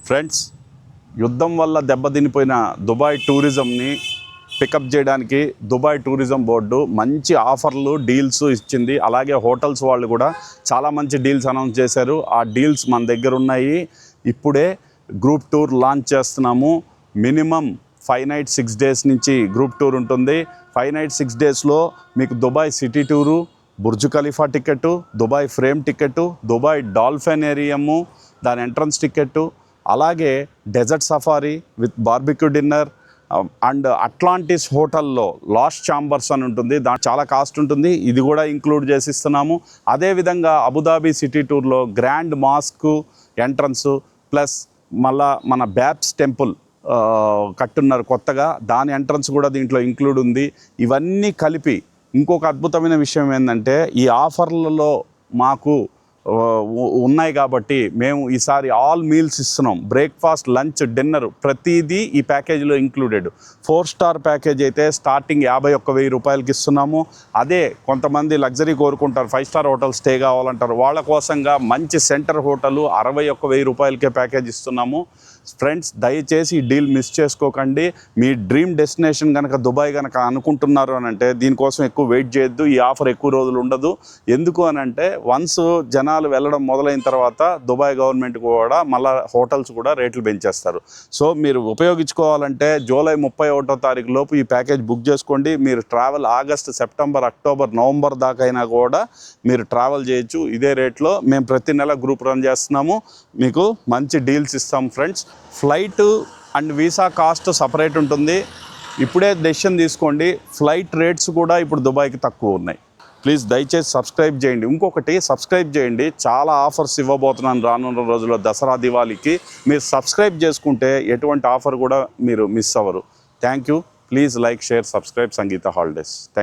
Friends, యుద్ధం వల్ల దెబ్బతినిపోయిన Dubai టూరిజంని pickup చేయడానికి దుబాయ్ టూరిజం బోర్డు మంచి ఆఫర్లు డీల్స్ ఇచ్చింది. అలాగే హోటల్స్ వాళ్ళు కూడా చాలా మంచి డీల్స్ అనౌన్స్ చేశారు. ఆ డీల్స్ మన దగ్గర ఉన్నాయి. ఇప్పుడే గ్రూప్ టూర్ లాంచ్ చేస్తున్నాము. మినిమం 5 nights 6 days నుంచి గ్రూప్ టూర్ ఉంటుంది. 5 nights 6 daysలో మీకు Dubai city tour, Burj Khalifa ticket, Dubai frame ticket, Dubai డాల్ఫినేరియము దాని ఎంట్రన్స్ టికెట్టు, అలాగే desert safari with barbecue dinner and Atlantis హోటల్లో లాస్ట్ ఛాంబర్స్ అని ఉంటుంది. దాని చాలా కాస్ట్ ఉంటుంది. ఇది కూడా ఇంక్లూడ్ చేసిస్తున్నాము. అదేవిధంగా అబుదాబి సిటీ టూర్లో గ్రాండ్ మాస్క్ ఎంట్రన్స్ ప్లస్ మళ్ళా మన బ్యాప్స్ టెంపుల్ కట్టున్నారు కొత్తగా, దాని ఎంట్రన్స్ కూడా దీంట్లో ఇంక్లూడ్ ఉంది. ఇవన్నీ కలిపి ఇంకొక అద్భుతమైన విషయం ఏంటంటే, ఈ ఆఫర్లలో మాకు ఉన్నాయి కాబట్టి మేము ఈసారి ఆల్ మీల్స్ ఇస్తున్నాం. బ్రేక్ఫాస్ట్, లంచ్, డిన్నర్ ప్రతిదీ ఈ ప్యాకేజీలో ఇంక్లూడెడ్. 4 star ప్యాకేజ్ అయితే స్టార్టింగ్ 51,000 రూపాయలకి ఇస్తున్నాము. అదే కొంతమంది లగ్జరీ కోరుకుంటారు, 5 star హోటల్ స్టే కావాలంటారు, వాళ్ళ కోసంగా మంచి సెంటర్ హోటల్ 61,000 రూపాయలకే ప్యాకేజ్ ఇస్తున్నాము. ఫ్రెండ్స్, దయచేసి ఈ డీల్ మిస్ చేసుకోకండి. మీ డ్రీమ్ డెస్టినేషన్ కనుక దుబాయ్ కనుక అనుకుంటున్నారు అని అంటే దీనికోసం ఎక్కువ వెయిట్ చేయొద్దు. ఈ ఆఫర్ ఎక్కువ రోజులు ఉండదు. ఎందుకు అని అంటే వన్స్ జనాలు వెళ్ళడం మొదలైన తర్వాత దుబాయ్ గవర్నమెంట్ కూడా మళ్ళీ హోటల్స్ కూడా రేట్లు పెంచేస్తారు. సో మీరు ఉపయోగించుకోవాలంటే జూలై 31వ తారీఖు లోపు ఈ ప్యాకేజ్ బుక్ చేసుకోండి. మీరు travel August, September, October, November దాకా అయినా కూడా మీరు ట్రావెల్ చేయొచ్చు. ఇదే రేట్లో మేము ప్రతి నెల గ్రూప్ రన్ చేస్తున్నాము. మీకు మంచి డీల్స్ ఇస్తాం friends. Flight and visa cost separate ఉంటుంది. ఇప్పుడే డెసిషన్ తీసుకోండి. ఫ్లైట్ రేట్స్ కూడా ఇప్పుడు దుబాయ్కి తక్కువ ఉన్నాయి. ప్లీజ్ దయచేసి సబ్స్క్రైబ్ చేయండి. ఇంకొకటి, సబ్స్క్రైబ్ చేయండి. చాలా ఆఫర్స్ ఇవ్వబోతున్నాను రానున్న రోజుల్లో. దసరా, దివాళీకి మీరు సబ్స్క్రైబ్ చేసుకుంటే ఎటువంటి ఆఫర్ కూడా మీరు మిస్ అవ్వరు. Thank you. Please like, share, subscribe Sangeetha holidays. Thank